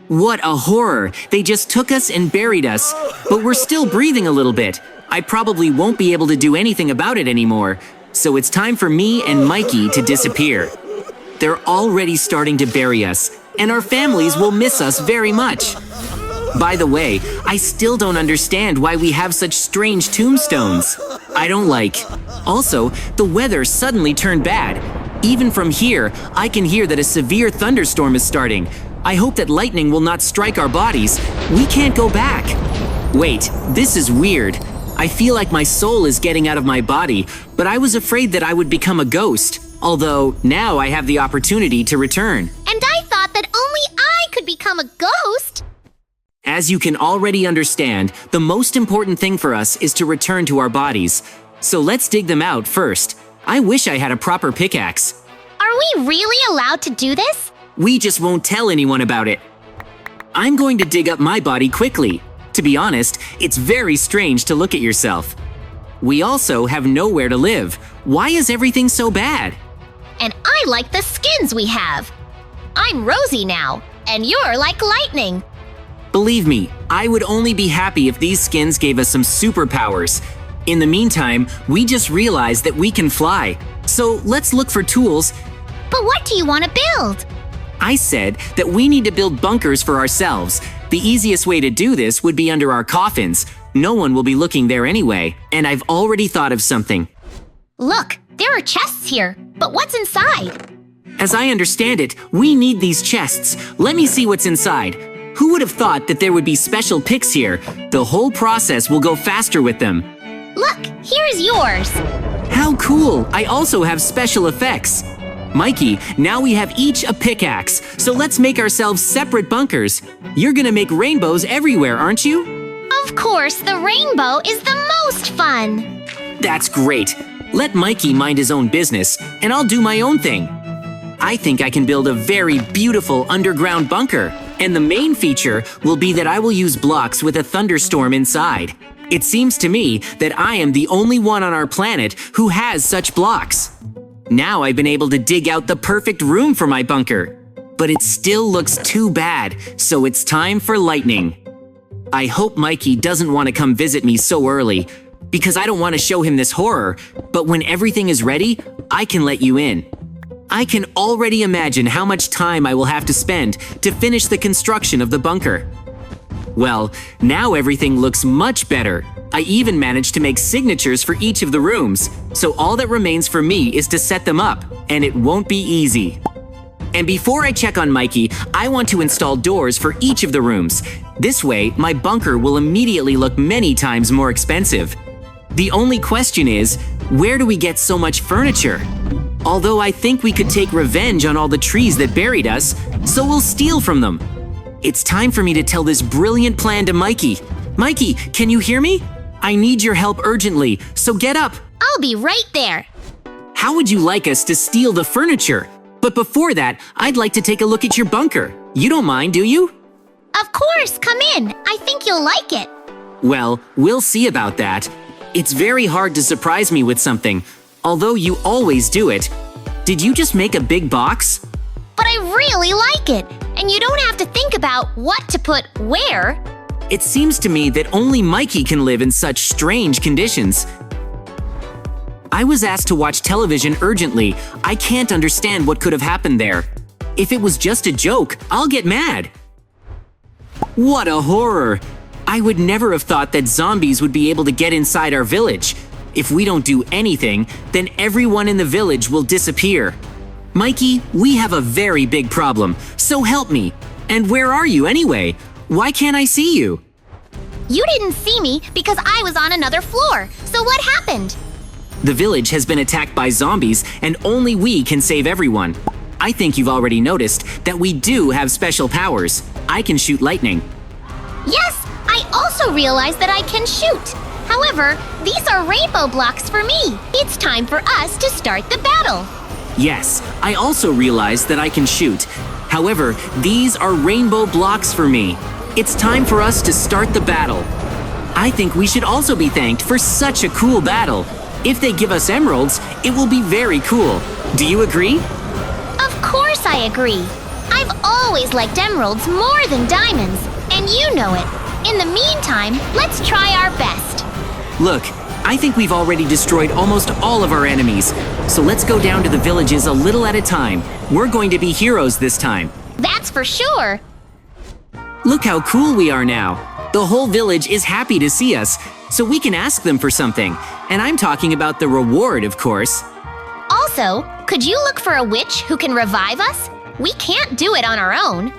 What a horror! They just took us and buried us, but we're still breathing a little bit. I probably won't be able to do anything about it anymore, so it's time for me and Mikey to disappear. They're already starting to bury us, and our families will miss us very much. By the way, I still don't understand why we have such strange tombstones. I don't like. Also, the weather suddenly turned bad. Even from here, I can hear that a severe thunderstorm is starting. I hope that lightning will not strike our bodies. We can't go back. Wait, this is weird. I feel like my soul is getting out of my body, but I was afraid that I would become a ghost. Although, now I have the opportunity to return. And I thought that only I could become a ghost. As you can already understand, the most important thing for us is to return to our bodies. So let's dig them out first. I wish I had a proper pickaxe. Are we really allowed to do this? We just won't tell anyone about it. I'm going to dig up my body quickly. To be honest, it's very strange to look at yourself. We also have nowhere to live. Why is everything so bad? And I like the skins we have. I'm Rosie now, and you're like lightning. Believe me, I would only be happy if these skins gave us some superpowers. In the meantime, we just realized that we can fly. So let's look for tools. But what do you want to build? I said that we need to build bunkers for ourselves. The easiest way to do this would be under our coffins. No one will be looking there anyway, and I've already thought of something. Look, there are chests here, but what's inside? As I understand it, we need these chests. Let me see what's inside. Who would have thought that there would be special picks here? The whole process will go faster with them. Look, here is yours. How cool! I also have special effects. Mikey, now we have each a pickaxe, so let's make ourselves separate bunkers. You're gonna make rainbows everywhere, aren't you? Of course, the rainbow is the most fun. That's great. Let Mikey mind his own business, and I'll do my own thing. I think I can build a very beautiful underground bunker, and the main feature will be that I will use blocks with a thunderstorm inside. It seems to me that I am the only one on our planet who has such blocks. Now I've been able to dig out the perfect room for my bunker. But it still looks too bad, so it's time for lightning. I hope Mikey doesn't want to come visit me so early, because I don't want to show him this horror, but when everything is ready, I can let you in. I can already imagine how much time I will have to spend to finish the construction of the bunker. Well, now everything looks much better. I even managed to make signatures for each of the rooms, so all that remains for me is to set them up, and it won't be easy. And before I check on Mikey, I want to install doors for each of the rooms. This way, my bunker will immediately look many times more expensive. The only question is, where do we get so much furniture? Although I think we could take revenge on all the trees that buried us, so we'll steal from them. It's time for me to tell this brilliant plan to Mikey. Mikey, can you hear me? I need your help urgently, so get up. I'll be right there. How would you like us to steal the furniture? But before that, I'd like to take a look at your bunker. You don't mind, do you? Of course, come in. I think you'll like it. Well, we'll see about that. It's very hard to surprise me with something, although you always do it. Did you just make a big box? But I really like it, and you don't have to think about what to put where. It seems to me that only Mikey can live in such strange conditions. I was asked to watch television urgently. I can't understand what could have happened there. If it was just a joke, I'll get mad. What a horror! I would never have thought that zombies would be able to get inside our village. If we don't do anything, then everyone in the village will disappear. Mikey, we have a very big problem, so help me. And where are you anyway? Why can't I see you? You didn't see me because I was on another floor. So what happened? The village has been attacked by zombies, and only we can save everyone. I think you've already noticed that we do have special powers. I can shoot lightning. Yes, I also realized that I can shoot. However, these are rainbow blocks for me. It's time for us to start the battle. Yes, I also realized that I can shoot. However, these are rainbow blocks for me. It's time for us to start the battle. I think we should also be thanked for such a cool battle. If they give us emeralds, it will be very cool. Do you agree? Of course I agree. I've always liked emeralds more than diamonds, and you know it. In the meantime, let's try our best. Look, I think we've already destroyed almost all of our enemies. So let's go down to the villages a little at a time. We're going to be heroes this time. That's for sure. Look how cool we are now. The whole village is happy to see us, so we can ask them for something. And I'm talking about the reward, of course. Also, could you look for a witch who can revive us? We can't do it on our own.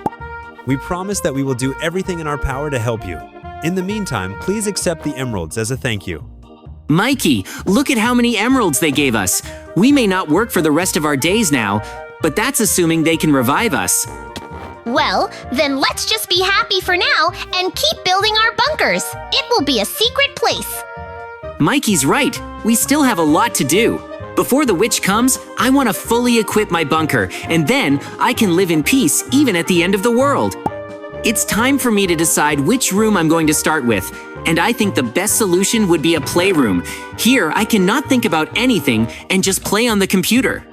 We promise that we will do everything in our power to help you. In the meantime, please accept the emeralds as a thank you. Mikey, look at how many emeralds they gave us. We may not work for the rest of our days now, but that's assuming they can revive us. Well, then let's just be happy for now and keep building our bunkers. It will be a secret place. Mikey's right. We still have a lot to do. Before the witch comes, I want to fully equip my bunker, and then I can live in peace even at the end of the world. It's time for me to decide which room I'm going to start with, and I think the best solution would be a playroom. Here, I cannot think about anything and just play on the computer.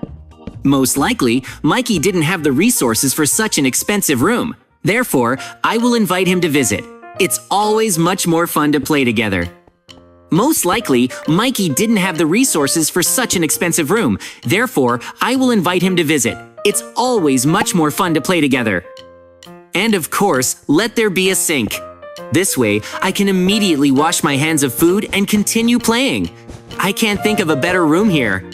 Most likely, Mikey didn't have the resources for such an expensive room. Therefore, I will invite him to visit. It's always much more fun to play together. Most likely, Mikey didn't have the resources for such an expensive room. Therefore, I will invite him to visit. It's always much more fun to play together. And of course, let there be a sink. This way, I can immediately wash my hands of food and continue playing. I can't think of a better room here.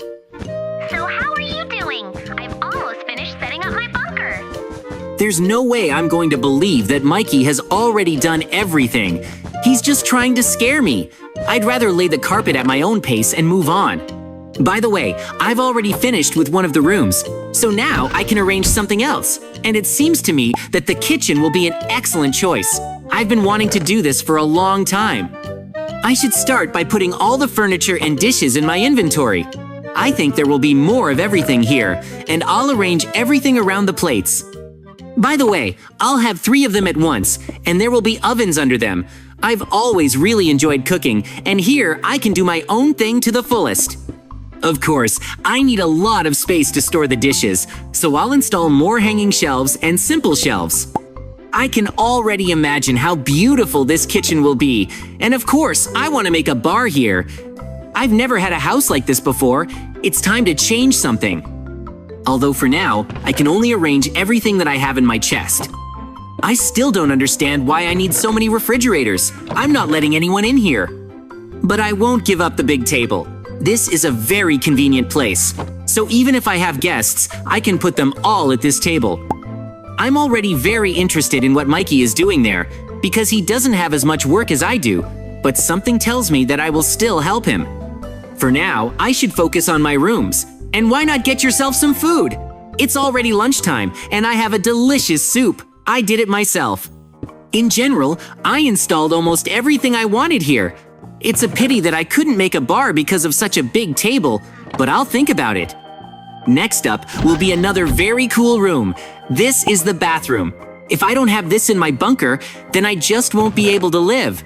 So how are you doing? I've almost finished setting up my bunker. There's no way I'm going to believe that Mikey has already done everything. He's just trying to scare me. I'd rather lay the carpet at my own pace and move on. By the way, I've already finished with one of the rooms, so now I can arrange something else. And it seems to me that the kitchen will be an excellent choice. I've been wanting to do this for a long time. I should start by putting all the furniture and dishes in my inventory. I think there will be more of everything here, and I'll arrange everything around the plates. By the way, I'll have 3 of them at once, and there will be ovens under them. I've always really enjoyed cooking, and here I can do my own thing to the fullest. Of course, I need a lot of space to store the dishes, so I'll install more hanging shelves and simple shelves. I can already imagine how beautiful this kitchen will be, and of course, I want to make a bar here. I've never had a house like this before. It's time to change something. Although for now, I can only arrange everything that I have in my chest. I still don't understand why I need so many refrigerators. I'm not letting anyone in here. But I won't give up the big table. This is a very convenient place. So even if I have guests, I can put them all at this table. I'm already very interested in what Mikey is doing there, because he doesn't have as much work as I do, but something tells me that I will still help him. For now, I should focus on my rooms. And why not get yourself some food? It's already lunchtime, and I have a delicious soup. I did it myself. In general, I installed almost everything I wanted here. It's a pity that I couldn't make a bar because of such a big table, but I'll think about it. Next up will be another very cool room. This is the bathroom. If I don't have this in my bunker, then I just won't be able to live.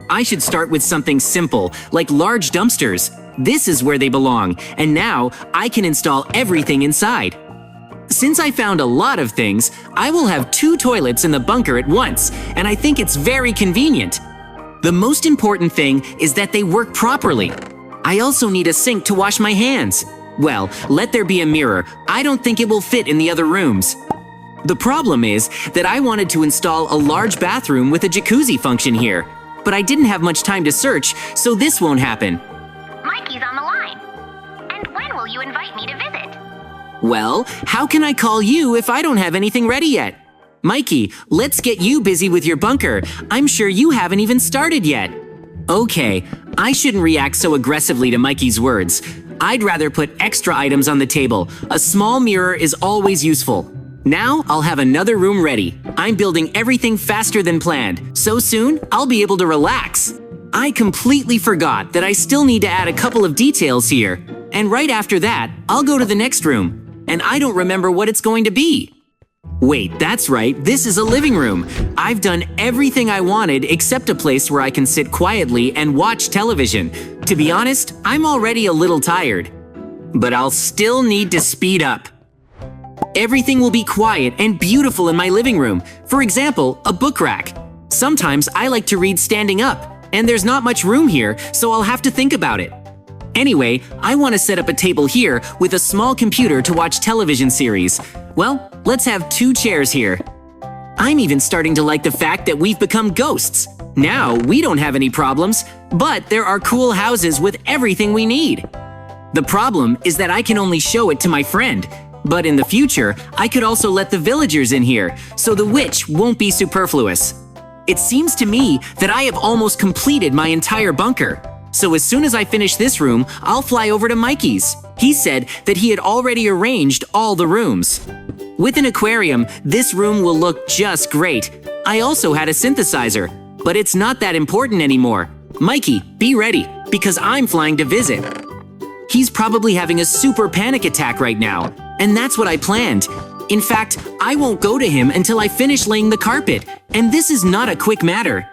I should start with something simple, like large dumpsters. This is where they belong, and now I can install everything inside. Since I found a lot of things, I will have 2 toilets in the bunker at once, and I think it's very convenient. The most important thing is that they work properly. I also need a sink to wash my hands. Well, let there be a mirror. I don't think it will fit in the other rooms. The problem is that I wanted to install a large bathroom with a jacuzzi function here, but I didn't have much time to search, so this won't happen. Mikey's on the line. And when will you invite me to visit? Well, how can I call you if I don't have anything ready yet? Mikey, let's get you busy with your bunker. I'm sure you haven't even started yet. Okay, I shouldn't react so aggressively to Mikey's words. I'd rather put extra items on the table. A small mirror is always useful. Now I'll have another room ready. I'm building everything faster than planned. So soon, I'll be able to relax. I completely forgot that I still need to add a couple of details here. And right after that, I'll go to the next room. And I don't remember what it's going to be. Wait, that's right, this is a living room. I've done everything I wanted except a place where I can sit quietly and watch television. To be honest, I'm already a little tired. But I'll still need to speed up. Everything will be quiet and beautiful in my living room. For example, a book rack. Sometimes I like to read standing up, and there's not much room here, so I'll have to think about it. Anyway, I want to set up a table here with a small computer to watch television series. Well, let's have 2 chairs here. I'm even starting to like the fact that we've become ghosts. Now, we don't have any problems, but there are cool houses with everything we need. The problem is that I can only show it to my friend. But in the future, I could also let the villagers in here, so the witch won't be superfluous. It seems to me that I have almost completed my entire bunker. So as soon as I finish this room, I'll fly over to Mikey's. He said that he had already arranged all the rooms. With an aquarium, this room will look just great. I also had a synthesizer, but it's not that important anymore. Mikey, be ready, because I'm flying to visit. He's probably having a super panic attack right now, and that's what I planned. In fact, I won't go to him until I finish laying the carpet, and this is not a quick matter.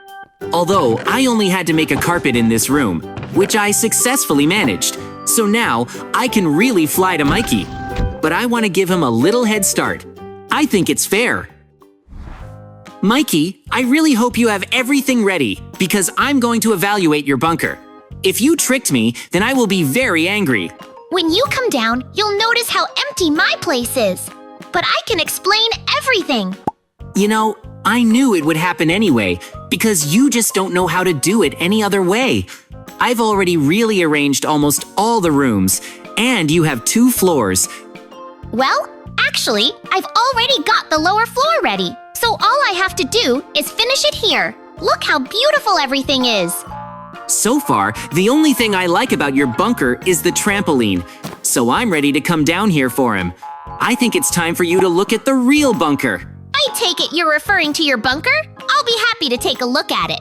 Although, I only had to make a carpet in this room, which I successfully managed. So now, I can really fly to Mikey. But I want to give him a little head start. I think it's fair. Mikey, I really hope you have everything ready, because I'm going to evaluate your bunker. If you tricked me, then I will be very angry. When you come down, you'll notice how empty my place is. But I can explain everything. You know, I knew it would happen anyway, because you just don't know how to do it any other way. I've already really arranged almost all the rooms, and you have 2 floors. Well, actually, I've already got the lower floor ready. So all I have to do is finish it here. Look how beautiful everything is. So far, the only thing I like about your bunker is the trampoline, so I'm ready to come down here for him. I think it's time for you to look at the real bunker. I take it you're referring to your bunker? I'll be happy to take a look at it.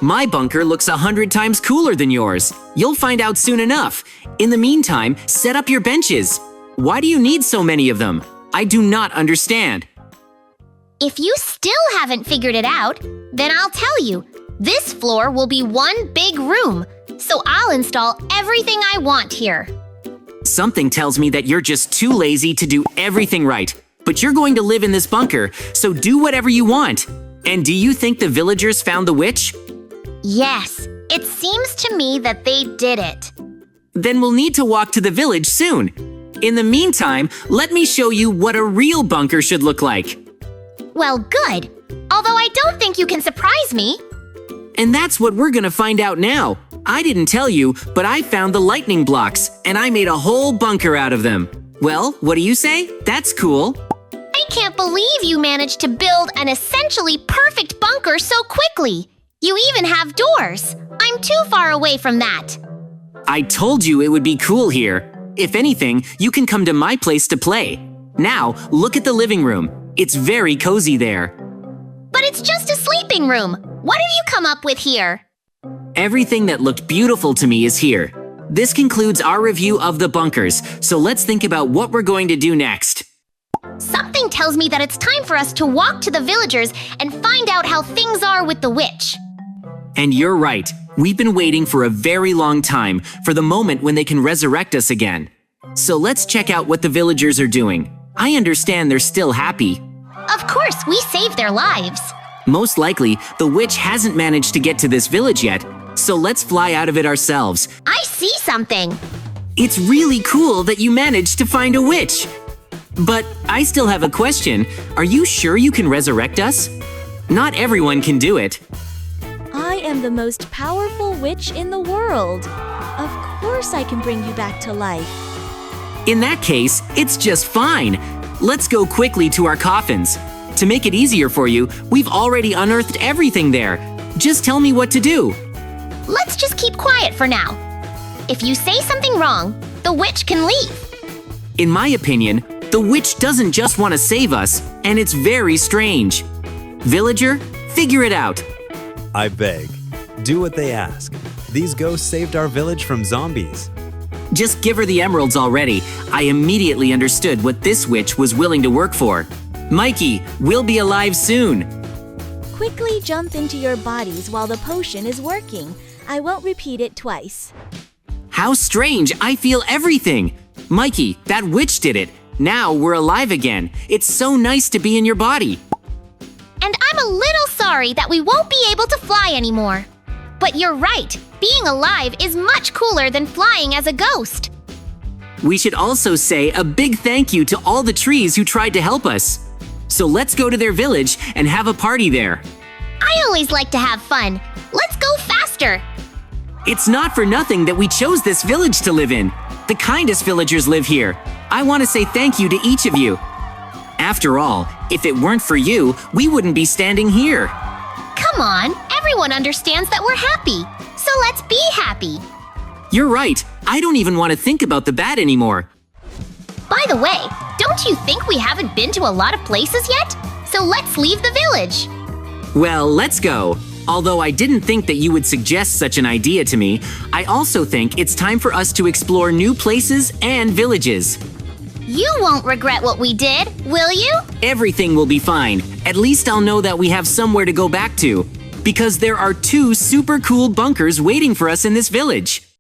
My bunker looks 100 times cooler than yours. You'll find out soon enough. In the meantime, set up your benches. Why do you need so many of them? I do not understand. If you still haven't figured it out, then I'll tell you. This floor will be one big room, so I'll install everything I want here. Something tells me that you're just too lazy to do everything right. But you're going to live in this bunker, so do whatever you want. And do you think the villagers found the witch? Yes, it seems to me that they did it. Then we'll need to walk to the village soon. In the meantime, let me show you what a real bunker should look like. Well, good. Although I don't think you can surprise me. And that's what we're gonna find out now. I didn't tell you, but I found the lightning blocks, and I made a whole bunker out of them. Well, what do you say? That's cool. I can't believe you managed to build an essentially perfect bunker so quickly. You even have doors. I'm too far away from that. I told you it would be cool here. If anything, you can come to my place to play. Now, look at the living room. It's very cozy there. But it's just a sleeping room. What have you come up with here? Everything that looked beautiful to me is here. This concludes our review of the bunkers, so let's think about what we're going to do next. Something tells me that it's time for us to walk to the villagers and find out how things are with the witch. And you're right. We've been waiting for a very long time for the moment when they can resurrect us again. So let's check out what the villagers are doing. I understand they're still happy. Of course, we saved their lives. Most likely, the witch hasn't managed to get to this village yet, so let's fly out of it ourselves. I see something. It's really cool that you managed to find a witch. But I still have a question. Are you sure you can resurrect us? Not everyone can do it. I am the most powerful witch in the world. Of course I can bring you back to life. In that case, it's just fine. Let's go quickly to our coffins. To make it easier for you, we've already unearthed everything there. Just tell me what to do. Let's just keep quiet for now. If you say something wrong, the witch can leave. In my opinion, the witch doesn't just want to save us, and it's very strange. Villager, figure it out. I beg. Do what they ask. These ghosts saved our village from zombies. Just give her the emeralds already. I immediately understood what this witch was willing to work for. Mikey, we'll be alive soon. Quickly jump into your bodies while the potion is working. I won't repeat it twice. How strange, I feel everything. Mikey, that witch did it. Now we're alive again. It's so nice to be in your body. And I'm a little sorry that we won't be able to fly anymore. But you're right, being alive is much cooler than flying as a ghost. We should also say a big thank you to all the trees who tried to help us. So let's go to their village and have a party there. I always like to have fun. Let's go faster. It's not for nothing that we chose this village to live in. The kindest villagers live here. I want to say thank you to each of you. After all, if it weren't for you, we wouldn't be standing here. Come on, everyone understands that we're happy. So let's be happy. You're right. I don't even want to think about the bad anymore. By the way, don't you think we haven't been to a lot of places yet? So let's leave the village. Well, let's go. Although I didn't think that you would suggest such an idea to me, I also think it's time for us to explore new places and villages. You won't regret what we did, will you? Everything will be fine. At least I'll know that we have somewhere to go back to. Because there are 2 super cool bunkers waiting for us in this village.